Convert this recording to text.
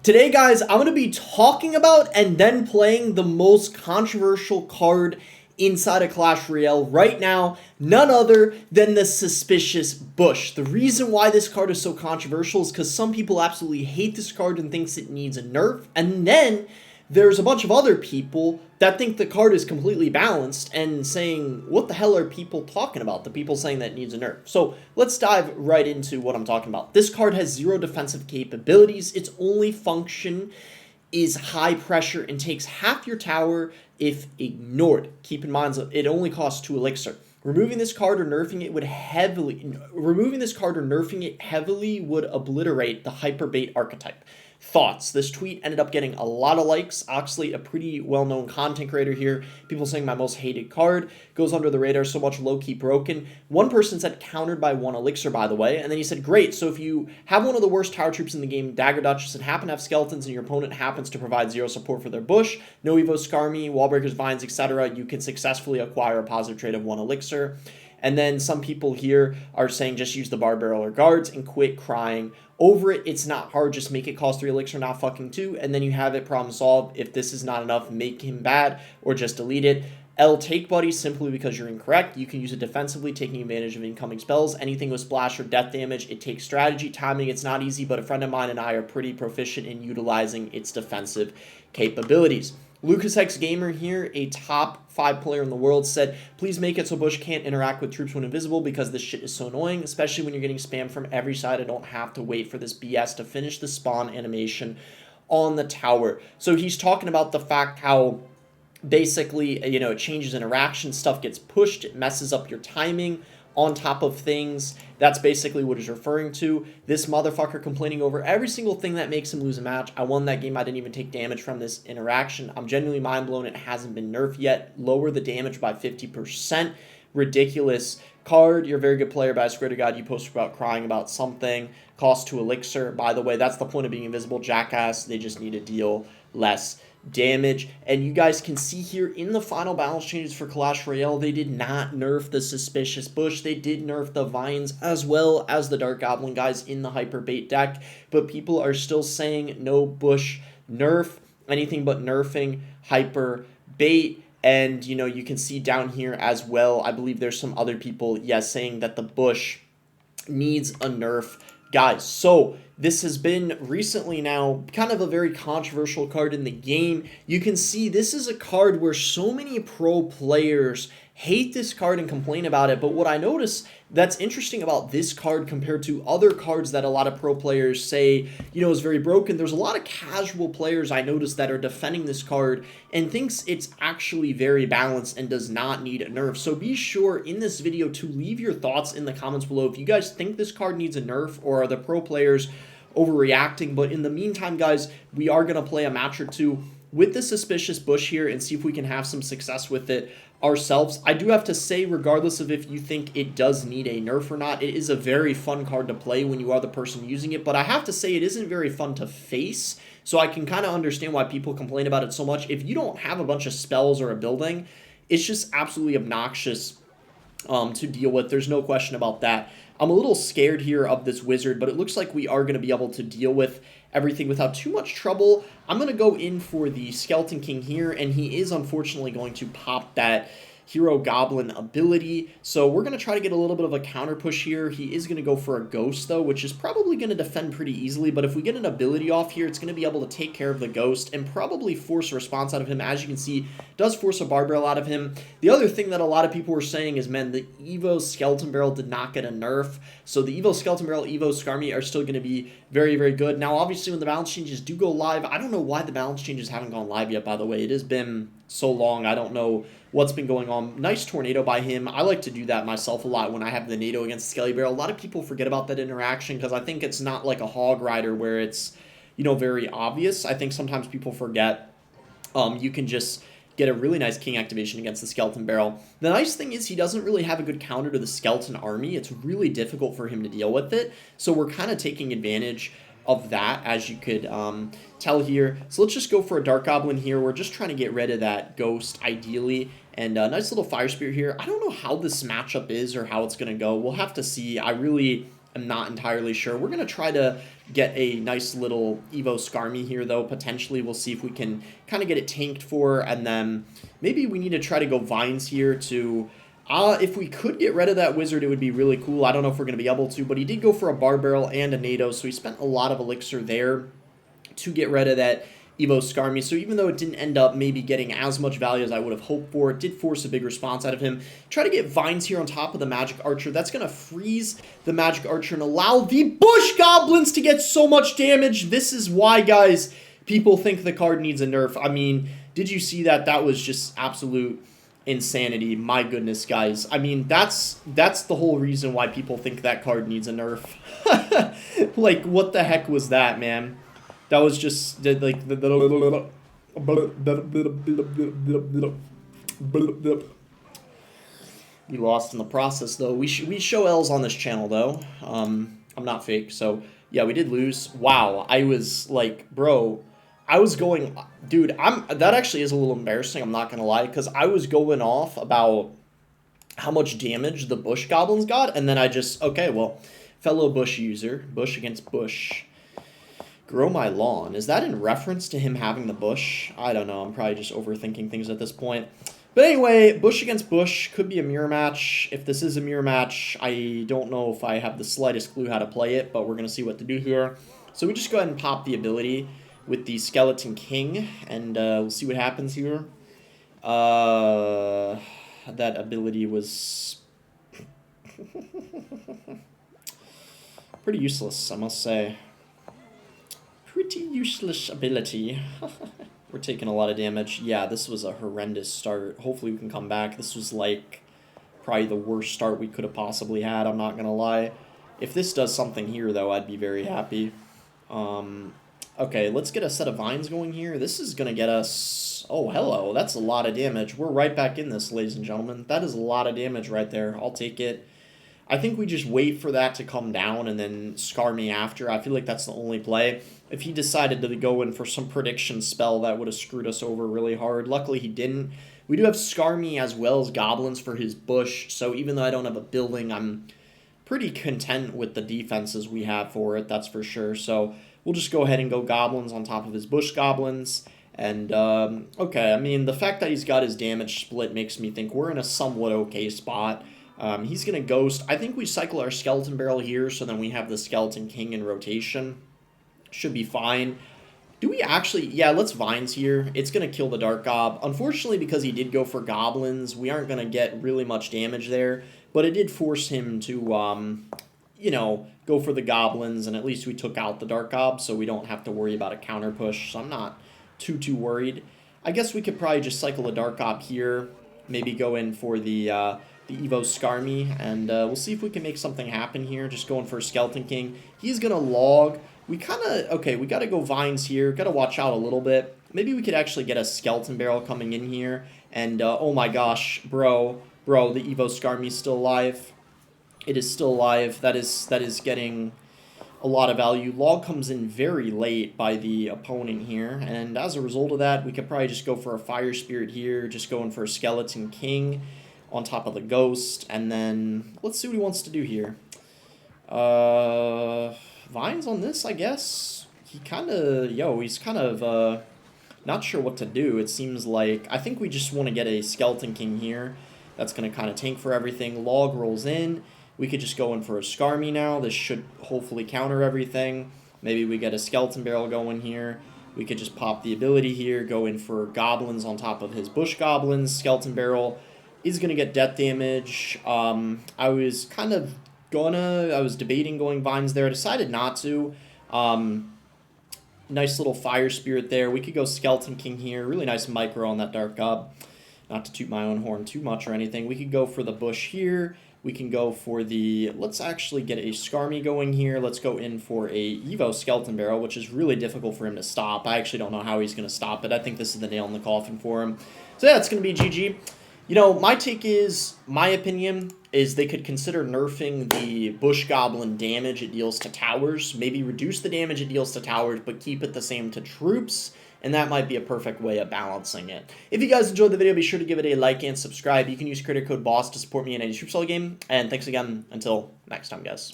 Today, guys, I'm going to be talking about and then playing the most controversial card inside of Clash Royale right now, none other than the Suspicious Bush. The reason why this card is so controversial is because some people absolutely hate this card and thinks it needs a nerf, and then there's a bunch of other people that think the card is completely balanced and saying, what the hell are people talking about? The people saying that it needs a nerf. So let's dive right into what I'm talking about. This card has zero defensive capabilities. Its only function is high pressure and takes half your tower if ignored. Keep in mind, it only costs 2 elixir. Removing this card or nerfing it heavily would obliterate the hyper bait archetype. Thoughts? This tweet ended up getting a lot of likes. Oxley, a pretty well-known content creator here. People saying my most hated card. Goes under the radar, so much low-key broken. One person said countered by 1 elixir, by the way. And then he said, great, so if you have one of the worst tower troops in the game, Dagger Duchess, and happen to have skeletons and your opponent happens to provide 0 support for their bush, no Evo Skarmy, Wallbreakers, Vines, etc., you can successfully acquire a positive trade of 1 elixir. And then some people here are saying just use the bar barrel or guards and quit crying over it. It's not hard. Just make it cost 3 elixir, not fucking 2. And then you have it, problem solved. If this is not enough, make him bad or just delete it. L, take buddy simply because you're incorrect. You can use it defensively, taking advantage of incoming spells. Anything with splash or death damage, it takes strategy, timing. It's not easy, but a friend of mine and I are pretty proficient in utilizing its defensive capabilities. Lucas X Gamer here, a top 5 player in the world, said, please make it so Bush can't interact with troops when invisible because this shit is so annoying, especially when you're getting spammed from every side. I don't have to wait for this BS to finish the spawn animation on the tower. So he's talking about the fact how basically, it changes interaction, stuff gets pushed, it messes up your timing on top of things. That's basically what he's referring to. This motherfucker complaining over every single thing that makes him lose a match. I won that game. I didn't even take damage from this interaction. I'm genuinely mind blown. It hasn't been nerfed yet. Lower the damage by 50%. Ridiculous card. You're a very good player, but I swear to God, you posted about crying about something. Cost 2 elixir. By the way, that's the point of being invisible, jackass. They just need to deal less damage. And you guys can see here in the final balance changes for Clash Royale, they did not nerf the Suspicious Bush. They did nerf the Vines as well as the Dark Goblin guys in the Hyper Bait deck, but people are still saying no Bush nerf, anything but nerfing Hyper Bait. And you can see down here as well, I believe there's some other people saying that the Bush needs a nerf. Guys, so this has been recently now kind of a very controversial card in the game. You can see this is a card where so many pro players hate this card and complain about it, but what I notice that's interesting about this card compared to other cards that a lot of pro players say, is very broken, there's a lot of casual players I notice that are defending this card and thinks it's actually very balanced and does not need a nerf. So be sure in this video to leave your thoughts in the comments below if you guys think this card needs a nerf or are the pro players overreacting. But in the meantime, guys, we are going to play a match or two with the Suspicious Bush here and see if we can have some success with it ourselves. I do have to say, regardless of if you think it does need a nerf or not, it is a very fun card to play when you are the person using it, but I have to say it isn't very fun to face, so I can kind of understand why people complain about it so much. If you don't have a bunch of spells or a building, it's just absolutely obnoxious to deal with. There's no question about that. I'm a little scared here of this wizard, but it looks like we are going to be able to deal with everything without too much trouble. I'm going to go in for the Skeleton King here, and he is unfortunately going to pop that Hero Goblin ability. So we're going to try to get a little bit of a counter push here. He is going to go for a Ghost, though, which is probably going to defend pretty easily. But if we get an ability off here, it's going to be able to take care of the Ghost and probably force a response out of him. As you can see, does force a Bar Barrel out of him. The other thing that a lot of people were saying is, man, the Evo Skeleton Barrel did not get a nerf. So the Evo Skeleton Barrel, Evo Skarmy are still going to be very, very good. Now, obviously, when the balance changes do go live, I don't know why the balance changes haven't gone live yet, by the way. It has been so long. I don't know what's been going on. Nice tornado by him. I like to do that myself a lot when I have the NATO against Skelly Barrel. A lot of people forget about that interaction because I think it's not like a Hog Rider where it's, very obvious. I think sometimes people forget you can just get a really nice king activation against the Skeleton Barrel. The nice thing is he doesn't really have a good counter to the Skeleton Army. It's really difficult for him to deal with it. So we're kind of taking advantage of that, as you could tell here. So let's just go for a Dark Goblin here. We're just trying to get rid of that Ghost, ideally. And a nice little Fire Spirit here. I don't know how this matchup is or how it's going to go. We'll have to see. I really am not entirely sure. We're going to try to get a nice little Evo Skarmy here, though. Potentially, we'll see if we can kind of get it tanked for, and then maybe we need to try to go Vines here to... if we could get rid of that wizard, it would be really cool. I don't know if we're going to be able to, but he did go for a bar barrel and a NATO, so he spent a lot of elixir there to get rid of that Evo Skarmy. So even though it didn't end up maybe getting as much value as I would have hoped for, it did force a big response out of him. Try to get Vines here on top of the Magic Archer. That's going to freeze the Magic Archer and allow the Bush Goblins to get so much damage. This is why, guys, people think the card needs a nerf. I mean, did you see that? That was just absolute insanity. My goodness, guys. I mean, that's the whole reason why people think that card needs a nerf. Like, what the heck was that, man? That was just like we lost in the process, though. We show L's on this channel, though. I'm not fake, so yeah, we did lose. Wow, I was like, bro, I was going, dude. That actually is a little embarrassing. I'm not gonna lie, because I was going off about how much damage the Bush Goblins got, and then I just okay, well, fellow Bush user, Bush against Bush. Grow my lawn. Is that in reference to him having the bush? I don't know. I'm probably just overthinking things at this point. But anyway, Bush against Bush could be a mirror match. If this is a mirror match, I don't know if I have the slightest clue how to play it, but we're going to see what to do here. So we just go ahead and pop the ability with the Skeleton King, and we'll see what happens here. That ability was pretty useless, I must say. Pretty useless ability. We're taking a lot of damage. Yeah, this was a horrendous start. Hopefully we can come back. This was like probably the worst start we could have possibly had, I'm not gonna lie. If this does something here, though, I'd be very happy. Okay, let's get a set of vines going here. This is gonna get us... Oh, hello. That's a lot of damage. We're right back in this, ladies and gentlemen. That is a lot of damage right there. I'll take it. I think we just wait for that to come down and then scar me after. I feel like that's the only play. If he decided to go in for some prediction spell, that would have screwed us over really hard. Luckily, he didn't. We do have scar me as well as goblins for his bush, so even though I don't have a building, I'm pretty content with the defenses we have for it, that's for sure. So we'll just go ahead and go goblins on top of his bush goblins. And, okay, I mean, the fact that he's got his damage split makes me think we're in a somewhat okay spot. He's going to ghost. I think we cycle our skeleton barrel here, so then we have the skeleton king in rotation. Should be fine. Do we actually... Yeah, let's vines here. It's going to kill the dark gob. Unfortunately, because he did go for goblins, we aren't going to get really much damage there. But it did force him to, you know, go for the goblins, and at least we took out the dark gob, so we don't have to worry about a counter push. So I'm not too worried. I guess we could probably just cycle the dark gob here. Maybe go in for the Evo Skarmy, and we'll see if we can make something happen here. Just going for a Skeleton King. He's going to log. We kind of... Okay, we got to go vines here. Got to watch out a little bit. Maybe we could actually get a Skeleton Barrel coming in here. And, oh my gosh, bro, the Evo Skarmy's still alive. It is still alive. That is getting a lot of value. Log comes in very late by the opponent here, and as a result of that, we could probably just go for a Fire Spirit here, just going for a Skeleton King on top of the Ghost, and then let's see what he wants to do here. Vines on this, I guess. He's kind of, not sure what to do. It seems like, I think we just want to get a Skeleton King here. That's going to kind of tank for everything. Log rolls in. We could just go in for a Skarmy now. This should hopefully counter everything. Maybe we get a Skeleton Barrel going here. We could just pop the ability here, go in for Goblins on top of his Bush Goblins. Skeleton Barrel is going to get death damage. I was debating going Vines there. I decided not to. Nice little Fire Spirit there. We could go Skeleton King here. Really nice micro on that Dark Gob. Not to toot my own horn too much or anything. We could go for the Bush here. We can go for the... Let's actually get a Skarmy going here. Let's go in for a Evo Skeleton Barrel, which is really difficult for him to stop. I actually don't know how he's going to stop it. I think this is the nail in the coffin for him. So yeah, it's going to be GG. You know, my take is, my opinion, is they could consider nerfing the Bush Goblin damage it deals to towers. Maybe reduce the damage it deals to towers, but keep it the same to troops. And that might be a perfect way of balancing it. If you guys enjoyed the video, be sure to give it a like and subscribe. You can use creator code BOSS to support me in any Troop Style game. And thanks again. Until next time, guys.